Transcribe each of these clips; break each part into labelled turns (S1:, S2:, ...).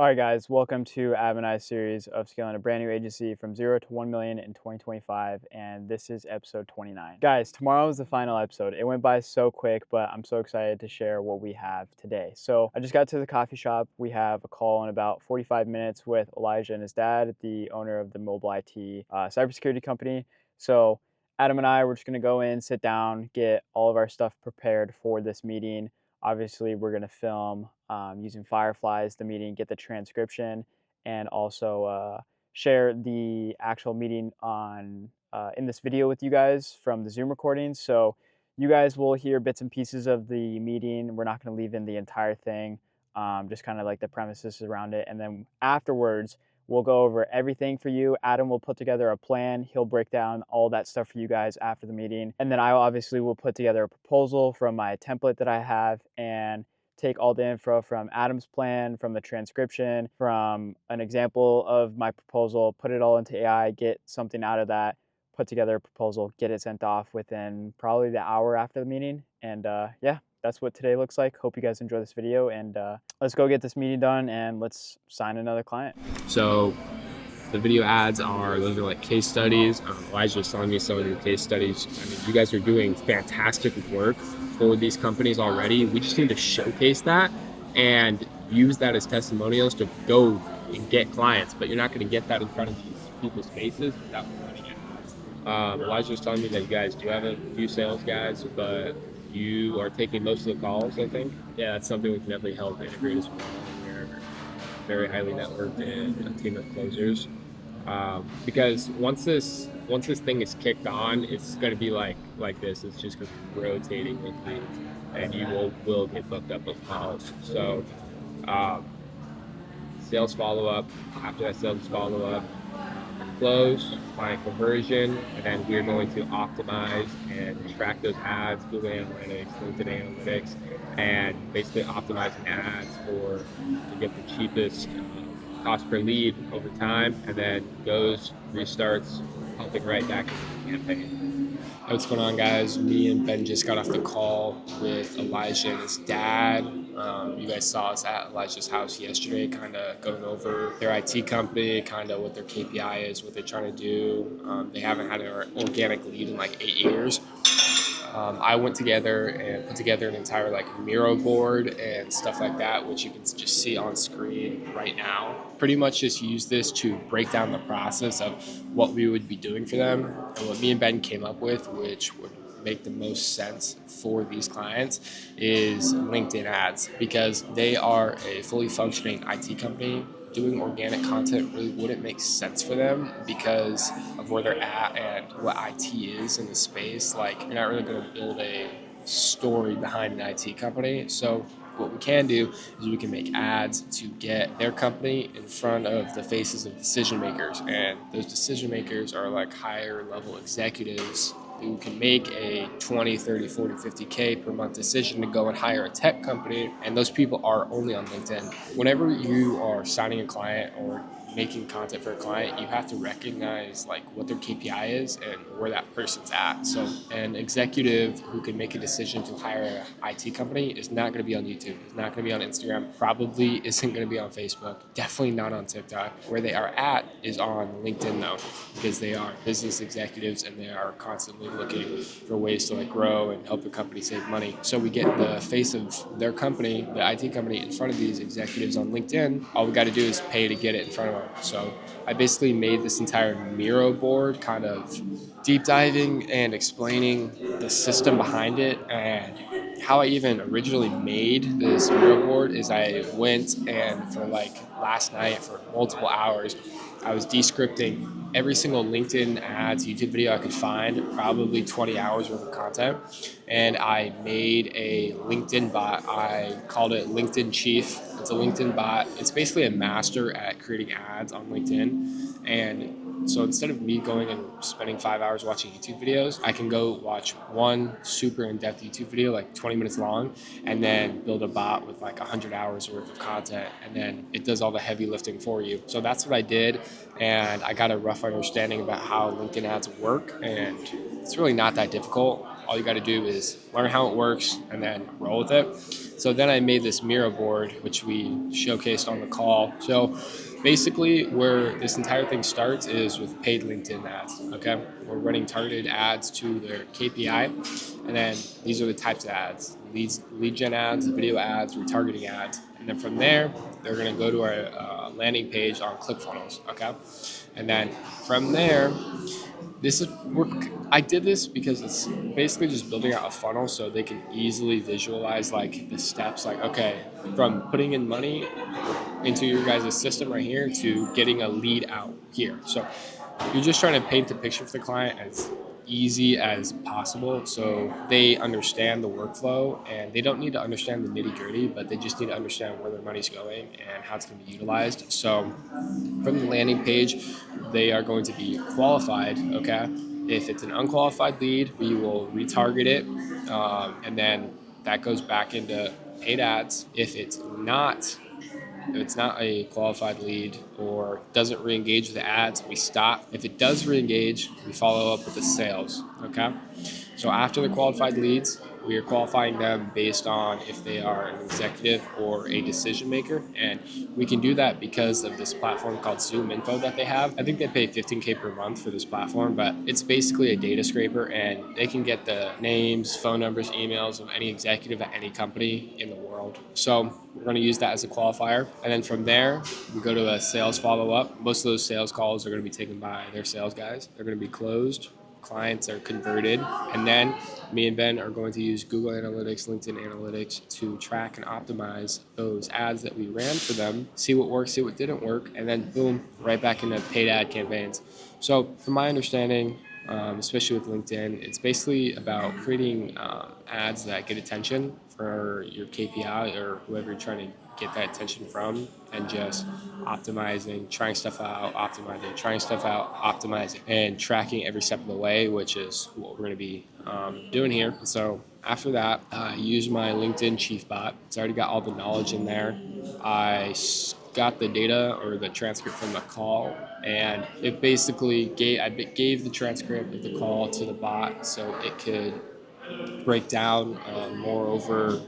S1: All right, guys, welcome to Ab and I's series of scaling a brand new agency from 0 to 1 million in 2025. And this is episode 29. Guys, tomorrow is the final episode. It went by so quick, but I'm so excited to share what we have today. So I just got to the coffee shop. We have a call in about 45 minutes with Elijah and his dad, the owner of the mobile IT cybersecurity company. So Adam and I, we're just going to go in, sit down, get all of our stuff prepared for this meeting. Obviously, we're going to film using Fireflies the meeting, get the transcription, and also share the actual meeting on in this video with you guys from the Zoom recordings. So you guys will hear bits and pieces of the meeting. We're not going to leave in the entire thing, just kind of like the premises around it. And then afterwards, we'll go over everything for you. Adam will put together a plan. He'll break down all that stuff for you guys after the meeting. And then I obviously will put together a proposal from my template that I have and take all the info from Adam's plan, from the transcription, from an example of my proposal, put it all into AI, get something out of that, put together a proposal, get it sent off within probably the hour after the meeting. And yeah, that's what today looks like. Hope you guys enjoy this video, and let's go get this meeting done and let's sign another client.
S2: So the video ads those are like case studies. Elijah was telling me some of your case studies. I mean, you guys are doing fantastic work for these companies already. We just need to showcase that and use that as testimonials to go and get clients, but you're not going to get that in front of these people's faces without running it. Elijah was telling me that you guys do have a few sales guys, but you are taking most of the calls, I think. Yeah, that's something we can definitely help integrate as well. We're very highly networked and a team of closers. Because once this thing is kicked on, it's going to be like this. It's just going to be rotating with leads, and you will get booked up with calls. So sales follow up. After that sales follow up, close, client conversion, and then we're going to optimize and track those ads, Google Analytics, LinkedIn Analytics, and basically optimizing ads to get the cheapest cost per lead over time, and then restarts, pumping right back into the campaign. Hey, what's going on, guys? Me and Ben just got off the call with Elijah and his dad. You guys saw us at Elijah's house yesterday, kind of going over their IT company, kind of what their KPI is, what they're trying to do. They haven't had an organic lead in like 8 years. I went together and put together an entire Miro board and stuff like that, which you can just see on screen right now. Pretty much just use this to break down the process of what we would be doing for them and what me and Ben came up with, which would make the most sense for these clients, is LinkedIn ads, because they are a fully functioning IT company. Doing organic content really wouldn't make sense for them because of where they're at and what IT is in the space. Like, you're not really going to build a story behind an IT company. So what we can do is we can make ads to get their company in front of the faces of decision makers. And those decision makers are like higher level executives who can make a 20, 30, 40, 50K per month decision to go and hire a tech company. And those people are only on LinkedIn. Whenever you are signing a client or making content for a client, you have to recognize what their KPI is and where that person's at. So an executive who can make a decision to hire an IT company is not going to be on YouTube, is not going to be on Instagram, probably isn't going to be on Facebook, definitely not on TikTok. Where they are at is on LinkedIn though, because they are business executives and they are constantly looking for ways to grow and help the company save money. So we get the face of their company, the IT company, in front of these executives on LinkedIn. All we got to do is pay to get it in front of them. So I basically made this entire Miro board, kind of deep diving and explaining the system behind it. And how I even originally made this Miro board is I went and for last night for multiple hours, I was descripting every single LinkedIn ads, YouTube video I could find, probably 20 hours worth of content. And I made a LinkedIn bot. I called it LinkedIn Chief. It's a LinkedIn bot. It's basically a master at creating ads on LinkedIn. And so instead of me going and spending 5 hours watching YouTube videos, I can go watch one super in-depth YouTube video, 20 minutes long, and then build a bot with 100 hours worth of content. And then it does all the heavy lifting for you. So that's what I did. And I got a rough understanding about how LinkedIn ads work. And it's really not that difficult. all you got to do is learn how it works and then roll with it. So then I made this Miro board, which we showcased on the call. So basically where this entire thing starts is with paid LinkedIn ads, okay? We're running targeted ads to their KPI, and then these are the types of ads: lead gen ads, video ads, retargeting ads. And then from there, they're gonna go to our landing page on ClickFunnels, okay? And then from there, I did this because it's basically just building out a funnel so they can easily visualize like the steps, like, okay, from putting in money into your guys' system right here to getting a lead out here. So you're just trying to paint the picture for the client as easy as possible so they understand the workflow, and they don't need to understand the nitty gritty, but they just need to understand where their money's going and how it's going to be utilized. So from the landing page, they are going to be qualified, okay? If it's an unqualified lead, we will retarget it, and then that goes back into paid ads. If it's not a qualified lead or doesn't re-engage with the ads, we stop. If it does re-engage, we follow up with the sales, okay? So after the qualified leads, we are qualifying them based on if they are an executive or a decision maker. And we can do that because of this platform called Zoom Info that they have. I think they pay $15K per month for this platform, but it's basically a data scraper, and they can get the names, phone numbers, emails of any executive at any company in the world. So we're going to use that as a qualifier. And then from there, we go to a sales follow-up. Most of those sales calls are going to be taken by their sales guys. They're going to be closed. Clients are converted, and then me and Ben are going to use Google Analytics, LinkedIn Analytics to track and optimize those ads that we ran for them, see what worked, see what didn't work, and then boom, right back into paid ad campaigns. So from my understanding, especially with LinkedIn, it's basically about creating ads that get attention for your KPI or whoever you're trying to get that attention from, and just optimizing, trying stuff out, optimizing, trying stuff out, optimizing, and tracking every step of the way, which is what we're going to be doing here. So after that, I use my LinkedIn Chief Bot. It's already got all the knowledge in there. I got the data or the transcript from the call, and it basically gave the transcript of the call to the bot so it could break down more over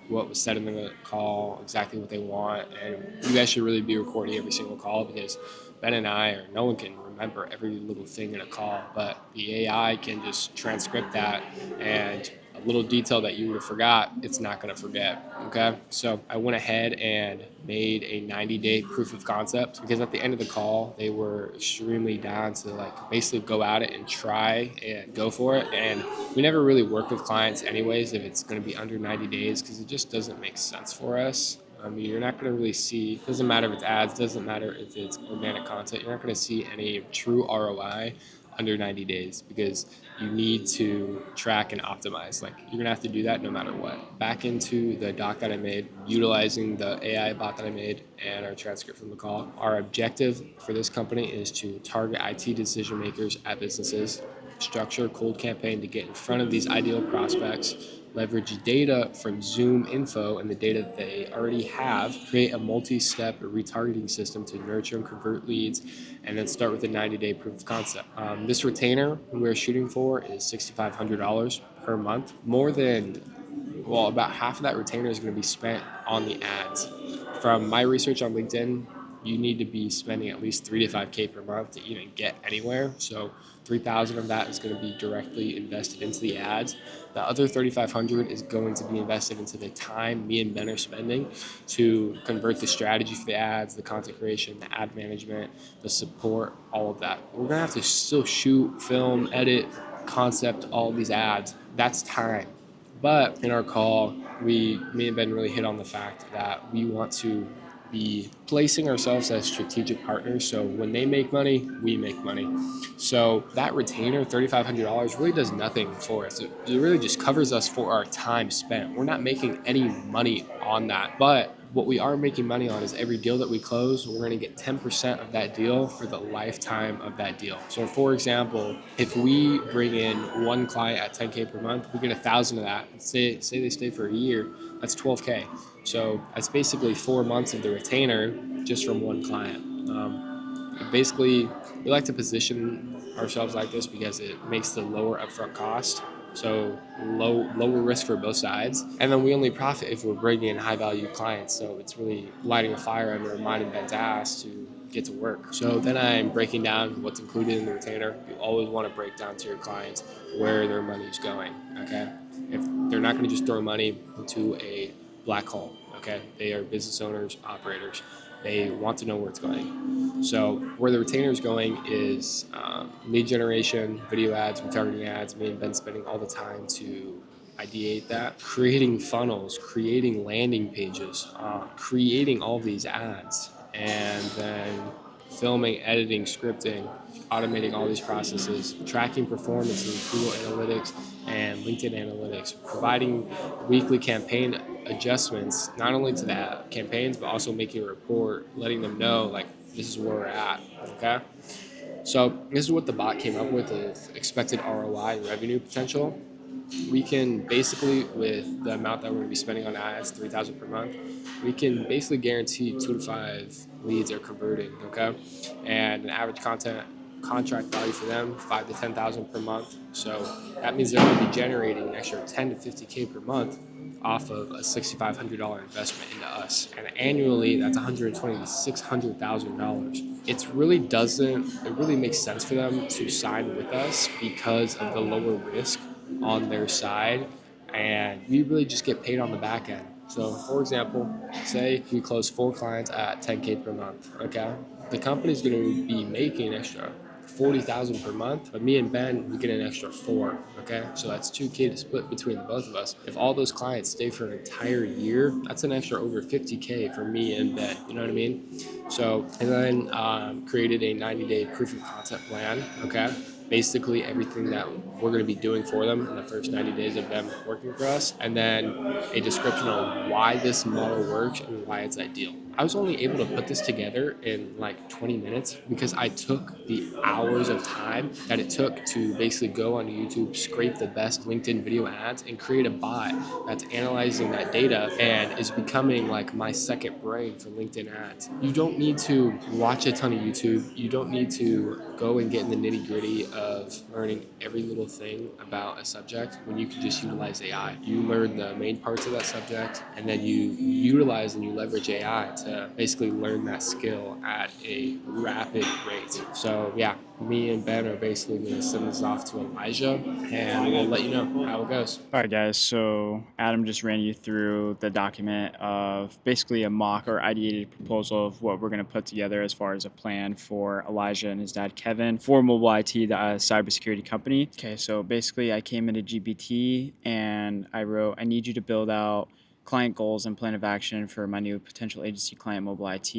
S2: what was said in the call, exactly what they want. And you guys should really be recording every single call, because Ben and I, or no one can remember every little thing in a call, but the AI can just transcript that, and a little detail that you would have forgot, it's not going to forget. Okay, so I went ahead and made a 90-day proof of concept, because at the end of the call they were extremely down to like basically go at it and try and go for it. And we never really work with clients anyways if it's going to be under 90 days, because it just doesn't make sense for us. I mean, you're not going to really see, doesn't matter if it's ads, doesn't matter if it's organic content, you're not going to see any true ROI under 90 days, because you need to track and optimize. Like, you're gonna have to do that no matter what. Back into the doc that I made, utilizing the AI bot that I made and our transcript from the call. Our objective for this company is to target IT decision makers at businesses, structure a cold campaign to get in front of these ideal prospects, leverage data from Zoom Info and the data that they already have, create a multi-step retargeting system to nurture and convert leads, and then start with a 90-day proof of concept. This retainer we're shooting for is $6,500 per month. About half of that retainer is going to be spent on the ads. From my research on LinkedIn, you need to be spending at least $3 to $5K per month to even get anywhere. So 3,000 of that is going to be directly invested into the ads. The other 3,500 is going to be invested into the time me and Ben are spending to convert the strategy for the ads, the content creation, the ad management, the support, all of that. We're going to have to still shoot, film, edit, concept all of these ads. That's time. But in our call, me and Ben really hit on the fact that we want to be placing ourselves as strategic partners. So when they make money, we make money. So that retainer, $3,500, really does nothing for us. It really just covers us for our time spent. We're not making any money on that. But what we are making money on is every deal that we close, we're going to get 10% of that deal for the lifetime of that deal. So for example, if we bring in one client at 10K per month, we get 1,000 of that. Say they stay for a year, that's 12K. So that's basically 4 months of the retainer just from one client. Basically, we like to position ourselves like this because it makes the lower upfront cost
S3: So lower risk for both sides. And then we only profit if we're bringing in high value clients. So it's really lighting a fire under mine and Ben's ass to get to work. So then I'm breaking down what's included in the retainer. You always want to break down to your clients where their money is going, okay? If they're not going to just throw money into a black hole, okay? They are business owners, operators. They want to know where it's going. So where the retainer is going is lead generation, video ads, retargeting ads. Me and Ben spending all the time to ideate that, creating funnels, creating landing pages, creating all these ads, and then filming, editing, scripting, automating all these processes, tracking performance in Google Analytics and LinkedIn Analytics, providing weekly campaign adjustments, not only to the campaigns, but also making a report, letting them know, like, this is where we're at, okay? So this is what the bot came up with expected ROI and revenue potential. We can basically, with the amount that we're going to be spending on ads, $3,000 per month, we can basically guarantee 2 to 5 leads are converting, okay? And an average contract value for them, 5 to 10,000 per month. So that means they're going to be generating an extra 10 to 50K per month off of a $6,500 investment into us. And annually, that's $120,000 to $600,000. It really makes sense for them to sign with us because of the lower risk on their side, and we really just get paid on the back end. So for example, say we close 4 clients at 10K per month, okay? The company's going to be making an extra 40,000 per month, but me and Ben, we get an extra 4, okay? So that's 2K to split between the both of us. If all those clients stay for an entire year, that's an extra over 50K for me and Ben, you know what I mean? So, and then created a 90-day proof of concept plan, okay? Basically everything that we're going to be doing for them in the first 90 days of them working for us, and then a description on why this model works and why it's ideal. I was only able to put this together in like 20 minutes because I took the hours of time that it took to basically go on YouTube, scrape the best LinkedIn video ads, and create a bot that's analyzing that data and is becoming like my second brain for LinkedIn ads. You don't need to watch a ton of YouTube. You don't need to go and get in the nitty gritty of learning every little thing about a subject when you can just utilize AI. You learn the main parts of that subject, and then you utilize and you leverage AI to basically learn that skill at a rapid rate. So yeah, me and Ben are basically going to send this off to Elijah, and we'll let you know how it goes.
S1: All right, guys, so Adam just ran you through the document of basically a mock or ideated proposal of what we're going to put together as far as a plan for Elijah and his dad, Kevin, for Mobile IT, the cybersecurity company. Okay, so basically I came into GPT and I wrote, I need you to build out client goals and plan of action for my new potential agency client, Mobile IT.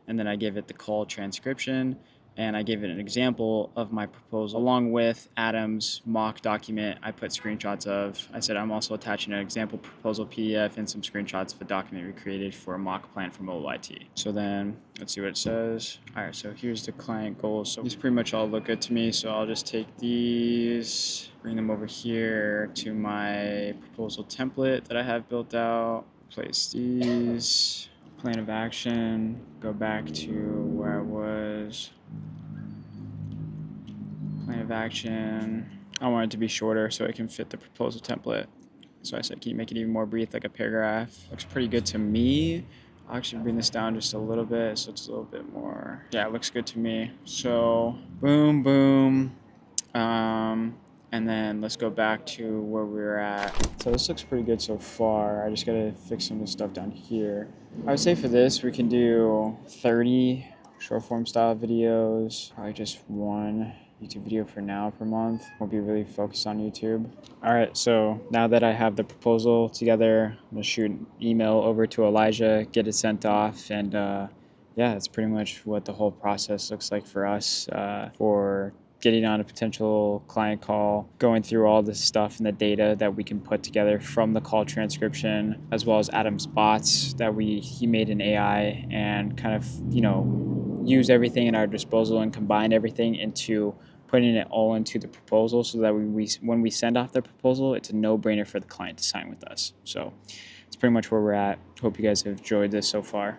S1: And then I gave it the call transcription, and I gave it an example of my proposal along with Adam's mock document I put screenshots of. I said I'm also attaching an example proposal PDF and some screenshots of a document we created for a mock plan for Mobile IT. So then let's see what it says. All right, so here's the client goals. So these pretty much all look good to me, so I'll just take these, bring them over here to my proposal template that I have built out, place these, plan of action, go back to where I was. Plan of action. I want it to be shorter so it can fit the proposal template. So I said, can you make it even more brief, like a paragraph? Looks pretty good to me. I'll actually bring this down just a little bit so it's a little bit more. Yeah, it looks good to me. So boom, boom. And then let's go back to where we were at. So this looks pretty good so far. I just gotta fix some of the stuff down here. I would say for this, we can do 30 short form style videos, probably just one YouTube video for now per month. Won't be really focused on YouTube. All right, so now that I have the proposal together, I'm gonna shoot an email over to Elijah, get it sent off, and yeah, that's pretty much what the whole process looks like for us for getting on a potential client call, going through all this stuff and the data that we can put together from the call transcription, as well as Adam's bots that he made in AI, and kind of, use everything at our disposal and combine everything into putting it all into the proposal so that when we send off the proposal, it's a no-brainer for the client to sign with us. So it's pretty much where we're at. Hope you guys have enjoyed this so far.